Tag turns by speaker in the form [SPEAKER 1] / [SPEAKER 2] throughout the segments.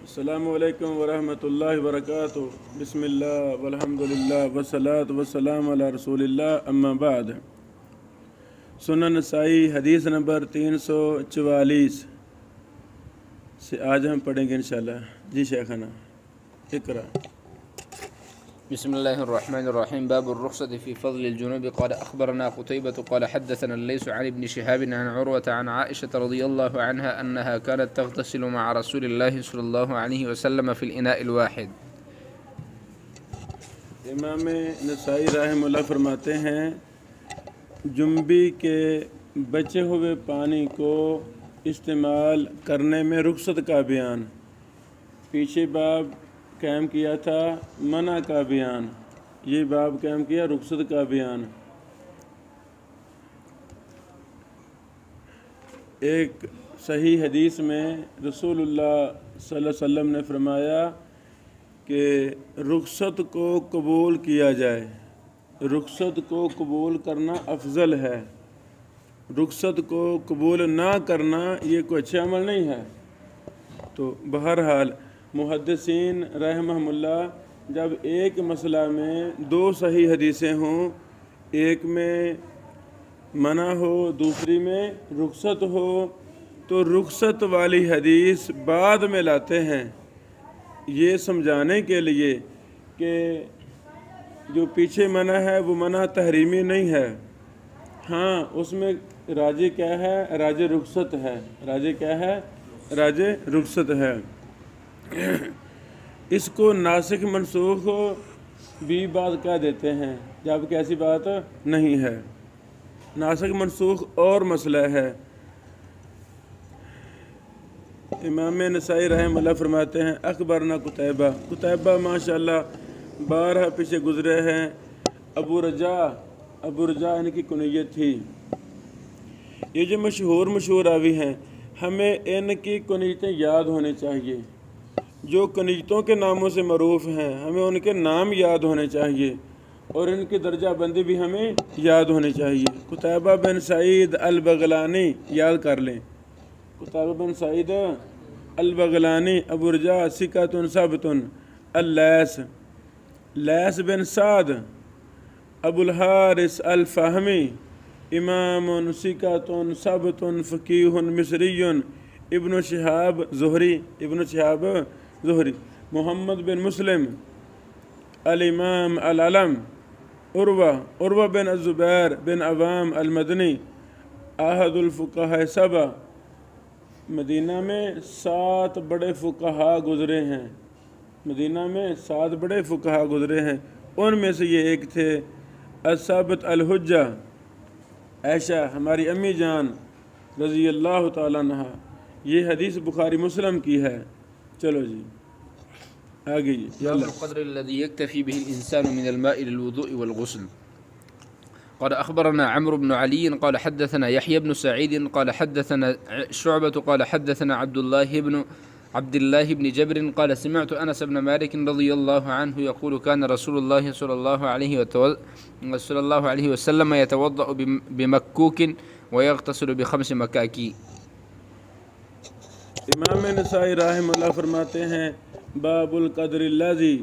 [SPEAKER 1] السلام علیکم ورحمۃ اللہ وبرکاتہ۔ بسم اللہ والحمد للہ والصلاۃ والسلام علی رسول اللہ، اما بعد۔ سنن نسائی حدیث نمبر 344 سے آج ہم پڑھیں گے انشاءاللہ۔ جی شیخنا اقرا۔
[SPEAKER 2] بسم الله الرحمن الرحيم. باب الرخصة في فضل الجنوب. قال أخبرنا قتيبة قال حدثنا الليث عن ابن شهاب عن عروة عن عائشة رضي الله عنها أنها كانت تغتسل مع رسول الله صلى الله عليه وسلم في الإناء الواحد.
[SPEAKER 1] امام نسائی رحمہ اللہ فرماتے ہیں جنبی کے بچے ہوئے پانی کو استعمال کرنے میں رخصت کا بیان۔ پیچھے باب قائم کیا تھا منع کا بیان، یہ باب قائم کیا رخصت کا بیان۔ ایک صحیح حدیث میں رسول اللہ صلی اللہ علیہ وسلم نے فرمایا کہ رخصت کو قبول کیا جائے، رخصت کو قبول کرنا افضل ہے، رخصت کو قبول نہ کرنا یہ کوئی اچھا عمل نہیں ہے۔ تو بہرحال محدثین رحمہم اللہ جب ایک مسئلہ میں دو صحیح حدیثیں ہوں، ایک میں منع ہو دوسری میں رخصت ہو، تو رخصت والی حدیث بعد میں لاتے ہیں یہ سمجھانے کے لیے کہ جو پیچھے منع ہے وہ منع تحریمی نہیں ہے، ہاں اس میں راجح کیا ہے؟ راجح رخصت ہے۔ راجح کیا ہے؟ راجح رخصت ہے۔ اس کو ناسخ منسوخ بھی بات کہہ دیتے ہیں، جبکہ ایسی بات نہیں ہے۔ ناسخ منسوخ اور مسئلہ ہے۔ امام نسائی رحمہ اللہ فرماتے ہیں اخبرنا قتیبہ، قتیبہ ماشاءاللہ بارہ پیچھے گزرے ہیں۔ ابو رجا ان کی کنیت تھی۔ یہ جو مشہور راوی ہیں ہمیں ان کی کنیتیں یاد ہونی چاہیے، جو کنیتوں کے ناموں سے معروف ہیں ہمیں ان کے نام یاد ہونے چاہیے اور ان کی درجہ بندی بھی ہمیں یاد ہونی چاہیے۔ قتیبہ بن سعید البغلانی یاد کر لیں، قتیبہ بن سعید البغلانی، ابو رجا ثقۃ ثبت، لیث بن سعد ابو الحارث الفہمی، امام ثقۃ ثبت فقیہ مصری، ابن شہاب زہری، محمد بن مسلم الامام العلم، عروہ بن الزبیر بن عوام المدنی، احد الفقہاء سبع، مدینہ میں 7 بڑے فقہاء گزرے ہیں، مدینہ میں 7 بڑے فقہاء گزرے ہیں، ان میں سے یہ ایک تھے الثابت الحجہ، عائشہ ہماری امی جان رضی اللہ تعالیٰ عنہا۔ یہ حدیث بخاری مسلم کی ہے۔ چلو جی آگے جی
[SPEAKER 2] باب القدر الذي يكتفي به الإنسان من الماء للوضوء والغسل. قال أخبرنا عمرو بن علي قال حدثنا يحيى بن سعيد قال حدثنا شعبة قال حدثنا عبد الله بن جبر قال سمعت أنس بن مالك رضي الله عنه يقول كان رسول الله صلى الله عليه وسلم يتوضأ بمكوك ويغتسل ب5 مكاكي.
[SPEAKER 1] امام نسائی رحمہ اللہ فرماتے ہیں باب القدر الذی،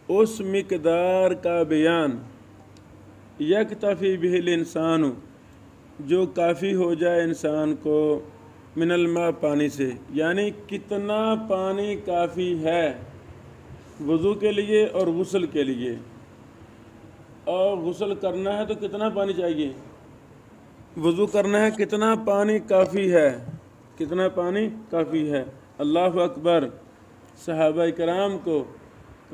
[SPEAKER 1] اس مقدار کا بیان، یکتفی بہ الانسان، جو کافی ہو جائے انسان کو، من الماء پانی سے، یعنی کتنا پانی کافی ہے وضو کے لیے اور غسل کے لیے، اور غسل کرنا ہے تو کتنا پانی چاہیے، وضو کرنا ہے کتنا پانی کافی ہے، کتنا پانی کافی ہے۔ اللہ اکبر۔ صحابہ کرام کو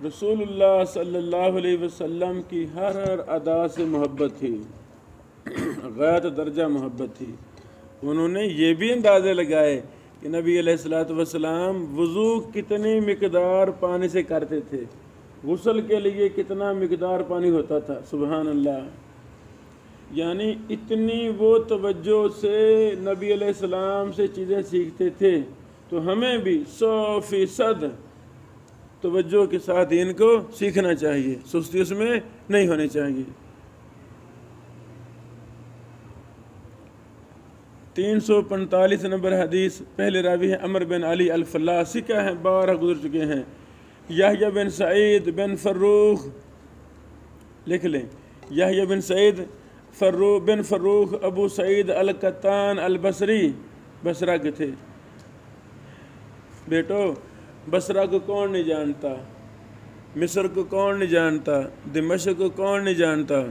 [SPEAKER 1] رسول اللہ صلی اللہ علیہ وسلم کی ہر ادا سے محبت تھی، غایت درجہ محبت تھی۔ انہوں نے یہ بھی اندازے لگائے کہ نبی علیہ الصلوۃ والسلام وضو کتنی مقدار پانی سے کرتے تھے، غسل کے لیے کتنا مقدار پانی ہوتا تھا، سبحان اللہ۔ یعنی اتنی وہ توجہ سے نبی علیہ السلام سے چیزیں سیکھتے تھے، تو ہمیں بھی 100% توجہ کے ساتھ ان کو سیکھنا چاہیے، سستی اس میں نہیں ہونی چاہیے۔ 345 نمبر حدیث، پہلے راوی ہیں عمر بن علی الفلاح، سکہ ہیں، 12 گزر چکے ہیں۔ یحییٰ بن سعید بن فروخ، لکھ لیں، یحییٰ بن سعید بن فروخ ابو سعید القطان البصری، بصرہ کے تھے۔ بیٹو بصرہ کو کون نہیں جانتا، مصر کو کون نہیں جانتا، دمشق کو کون نہیں جانتا؟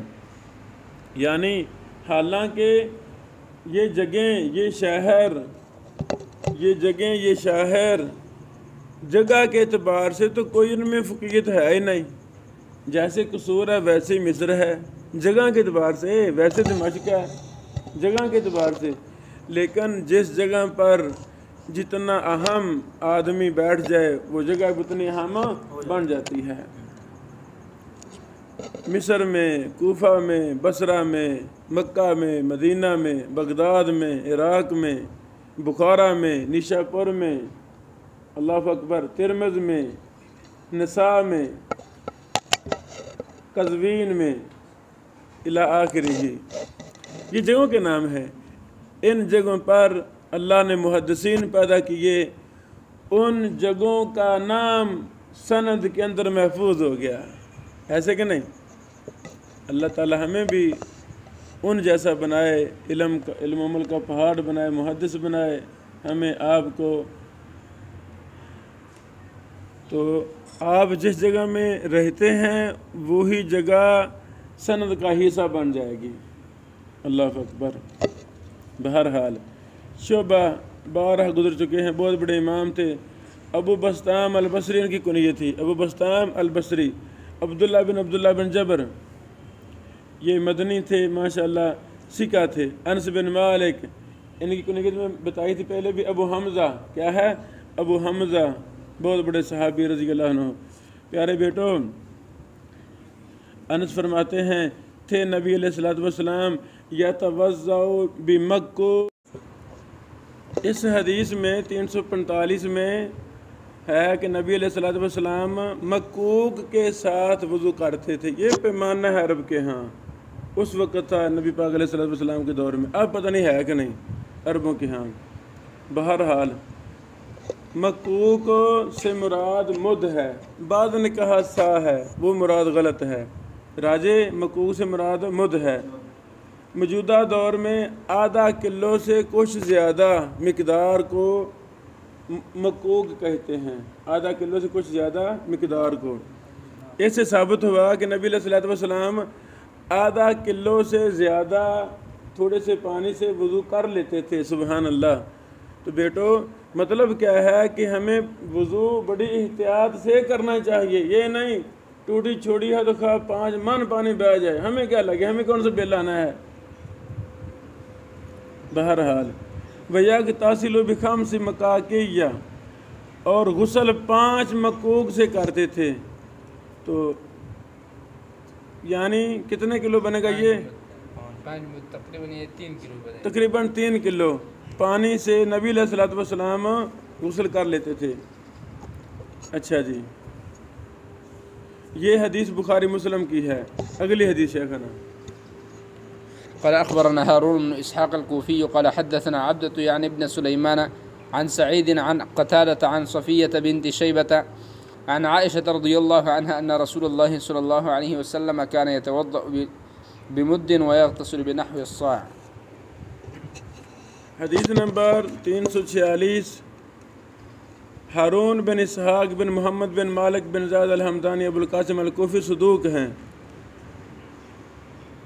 [SPEAKER 1] یعنی حالانکہ یہ جگہیں، یہ شہر، یہ شہر جگہ کے اعتبار سے تو کوئی ان میں فقیت ہے ہی نہیں۔ جیسے قصور ہے ویسے ہی مصر ہے، جگہ کے اعتبار سے، ویسے دمشق ہے جگہ کے اعتبار سے، لیکن جس جگہ پر جتنا اہم آدمی بیٹھ جائے وہ جگہ اتنی اہم بن جاتی ہے۔ مصر میں، کوفہ میں، بصرہ میں، مکہ میں، مدینہ میں، بغداد میں، عراق میں، بخارا میں، نیشاپور میں، اللہ اکبر، ترمذ میں، نساء میں، قزوین میں، الی آخرہ، یہ جگہوں کے نام ہیں۔ ان جگہوں پر اللہ نے محدثین پیدا کیے، ان جگہوں کا نام سند کے اندر محفوظ ہو گیا، ایسے کہ نہیں؟ اللہ تعالی ہمیں بھی ان جیسا بنائے، علم عمل کا پہاڑ بنائے، محدث بنائے ہمیں آپ کو۔ تو آپ جس جگہ میں رہتے ہیں وہی جگہ سند کا حصہ بن جائے گی، اللہ اکبر۔ بہرحال شعبہ 12 گزر چکے ہیں، بہت بڑے امام تھے، ابو بسطام البصری ان کی کنیت تھی، ابو بسطام البصری، عبداللہ بن جبر، یہ مدنی تھے ماشاءاللہ، سکہ تھے۔ انس بن مالک، ان کی کنیت میں بتائی تھی پہلے بھی، ابو حمزہ، کیا ہے؟ ابو حمزہ، بہت بڑے صحابی رضی اللہ عنہ۔ پیارے بیٹو، انس فرماتے ہیں تھے نبی علیہ الصلوۃ والسلام یتوضؤ بمکہ، اس حدیث میں 345 میں ہے کہ نبی علیہ الصلوۃ والسلام مکوک کے ساتھ وضو کرتے تھے۔ یہ پیمانہ ہے عرب کے ہاں، اس وقت تھا نبی پاک علیہ الصلوۃ والسلام کے دور میں، اب پتہ نہیں ہے کہ نہیں عربوں کے ہاں۔ بہرحال مکوک سے مراد مد ہے، بعض نے کہا سا ہے، وہ مراد غلط ہے، راجے مکوک سے مراد مد ہے۔ موجودہ دور میں آدھا کلو سے کچھ زیادہ مقدار کو مکوک کہتے ہیں، آدھا کلو سے کچھ زیادہ مقدار کو۔ اس سے ثابت ہوا کہ نبی علیہ الصلوۃ والسلام آدھا کلو سے زیادہ تھوڑے سے پانی سے وضو کر لیتے تھے، سبحان اللہ۔ تو بیٹو مطلب کیا ہے کہ ہمیں وضو بڑی احتیاط سے کرنا چاہیے، یہ نہیں ٹوٹی چھوڑی ہے تو خواہ 5 من پانی بہ جائے، ہمیں کیا لگے، ہمیں کون سا بل آنا ہے۔ بہرحال وَيَغْتَسِلُ بِخَمْسِ مَكَاكِيَّ، اور غسل 5 مکوک سے کرتے تھے۔ تو یعنی کتنے کلو بنے گا یہ؟ تقریباً 3 کلو پانی سے نبی علیہ الصلوۃ والسلام غسل کر لیتے تھے۔ اچھا جی، یہ حدیث بخاری مسلم کی ہے۔ اگلی حدیث شیخنا۔
[SPEAKER 2] قال أخبرنا هارون بن إسحاق الكوفي قال حدثنا عبدة يعني ابن سليمان عن سعيد عن قتادة عن صفية بنت شيبة عن عائشة رضي الله عنها أن رسول الله صلى الله عليه وسلم كان يتوضأ بمد ويغتسل بنحو الصاع۔
[SPEAKER 1] حدیث نمبر 346، ہارون بن اسحاق بن محمد بن مالک بن زید الحمدانی ابو القاسم الکوفی صدوق ہیں۔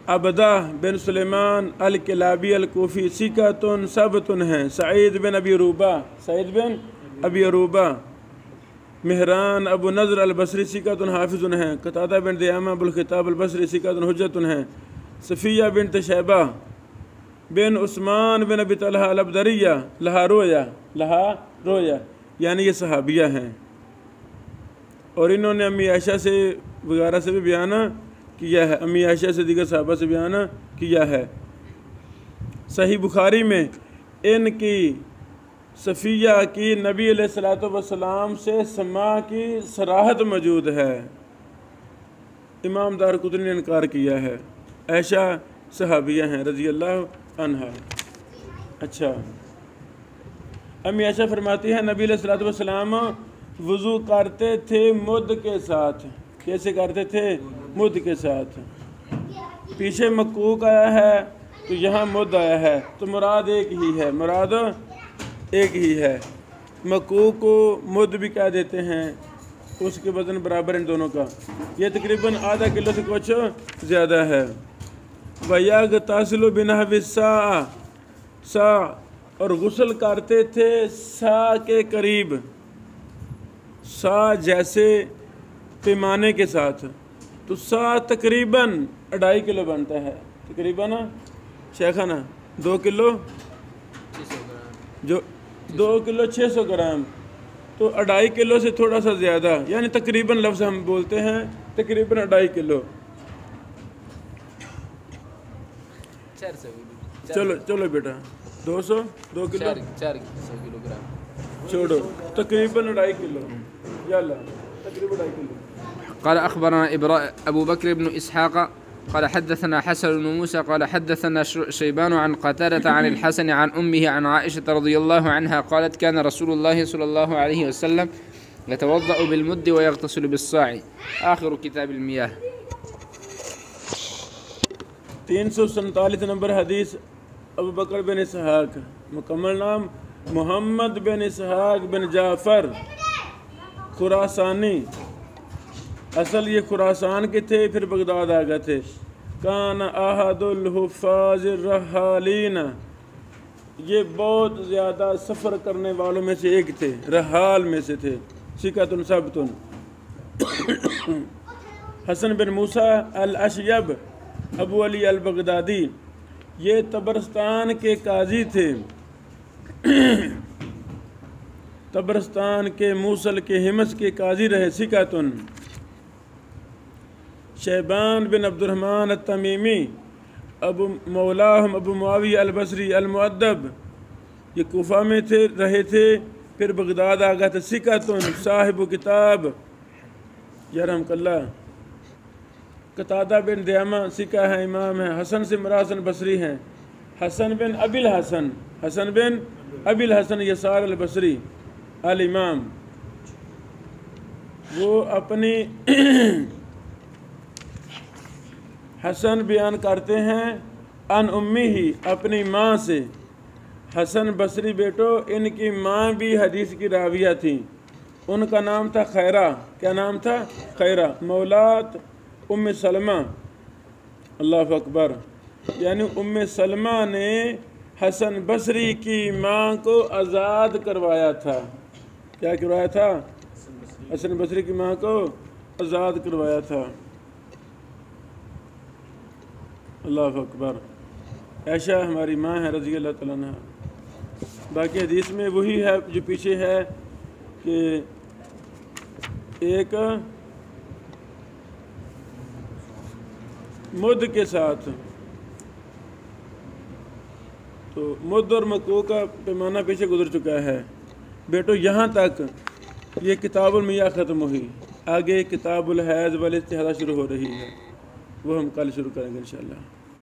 [SPEAKER 1] عبدہ بن سلیمان الکلابی الکوفی ثقۃ ثبت ہیں۔ سعید بن ابی عروبہ مہران ابو نضر البصری ثقۃ حافظ ہیں۔ قتادہ بن دیامہ ابو الخطاب البصری ثقۃ حجۃ ہیں۔ صفیہ بنت شیبہ بن عثمان بن ابی طلحہ الابدریہ لہا رویا، یعنی یہ صحابیہ ہیں، اور انہوں نے امی عائشہ سے وغیرہ سے بھی بیان کیا ہے، امی عائشہ سے دیگر صحابہ سے بیان کیا ہے۔ صحیح بخاری میں ان کی صفیہ کی نبی علیہ الصلوۃ والسلام سے سماع کی صراحت موجود ہے، امام دارقطنی نے انکار کیا ہے۔ عائشہ صحابیہ ہیں رضی اللہ عنہا۔ اچھا، امی عائشہ فرماتی ہے نبی علیہ الصلوۃ والسلام وضو کرتے تھے مد کے ساتھ. کیسے کرتے تھے؟ مد کے ساتھ. پیچھے مکوک آیا ہے تو یہاں مد آیا ہے تو مراد ایک ہی ہے، مراد ایک ہی ہے. مکوک کو مد بھی کہہ دیتے ہیں، اس کے وزن برابر ان دونوں کا. یہ تقریباً آدھا کلو سے کچھ زیادہ ہے. وَيَغْتَسِلُ بِنَحْوِ السَّاعِ، سا اور غسل کرتے تھے سا کے قریب، سا جیسے پیمانے کے ساتھ. تو سا تقریباً 2.5 کلو بنتا ہے، تقریباً شیخانہ 2 کلو، جو 2 کلو 600 گرام، تو 2.5 کلو سے تھوڑا سا زیادہ، یعنی تقریباً لفظ ہم بولتے ہیں تقریباً 2.5 کلو. چلو بیٹا 200 2 کلو
[SPEAKER 2] 400 کلو گرام
[SPEAKER 1] چھوڑو، تقریباً 2.5 کلو، یلا تقریباً 2.5 کلو.
[SPEAKER 2] قال أخبرنا أبو بكر بن إسحاق قال حدثنا حسن بن موسى قال حدثنا شيبان عن قتادة عن الحسن عن أمه عن عائشة رضي الله عنها قالت كان رسول الله صلى الله عليه وسلم يتوضأ بالمد ويغتسل بالصاع. آخر كتاب المياه.
[SPEAKER 1] 347 نمبر حدیث ابو بکر بن اسحاق، مکمل نام محمد بن اسحاق بن جعفر خراسانی. اصل یہ خراسان کے تھے، پھر بغداد آ گئے تھے. کان احد الحفاظ الرحالین، یہ بہت زیادہ سفر کرنے والوں میں سے ایک تھے، رحال میں سے تھے. ثقۃ ثبت. حسن بن موسیٰ الاشیب ابو علی البغدادی، یہ طبرستان کے قاضی تھے، طبرستان کے، موصل کے، حمص کے قاضی رہے. ثقۃ. شیبان بن عبد الرحمن التمیمی ابو مولاہم ابو معاویہ البصری المؤدب، یہ کوفہ میں رہے تھے، پھر بغداد آ گئے تھے. ثقۃ صاحب کتاب یرحمک اللہ. قتادہ بن دیامہ ثقہ ہے، امام ہے. حسن سے مراد حسن بصری ہیں. حسن بن ابی الحسن، حسن بن ابی الحسن یسار البصری الامام، وہ اپنی حسن بیان کرتے ہیں ان امی ہی، اپنی ماں سے. حسن بصری بیٹو، ان کی ماں بھی حدیث کی راویہ تھیں. ان کا نام تھا خیرہ. کیا نام تھا؟ خیرہ، مولات ام سلمہ. اللہ اکبر. یعنی ام سلمہ نے حسن بصری کی ماں کو آزاد کروایا تھا. کیا کروایا تھا؟ حسن بصری کی ماں کو آزاد کروایا تھا. اللہ اکبر. عائشہ ہماری ماں ہے رضی اللہ تعالیٰ عنہ. باقی حدیث میں وہی ہے جو پیچھے ہے کہ ایک مد کے ساتھ، تو مد اور مکو کا پیمانہ پیچھے گزر چکا ہے. بیٹو یہاں تک یہ کتاب المیاہ ختم ہوئی. آگے کتاب الحیض والاستحاضہ شروع ہو رہی ہے، وہ ہم کل شروع کریں گے انشاءاللہ.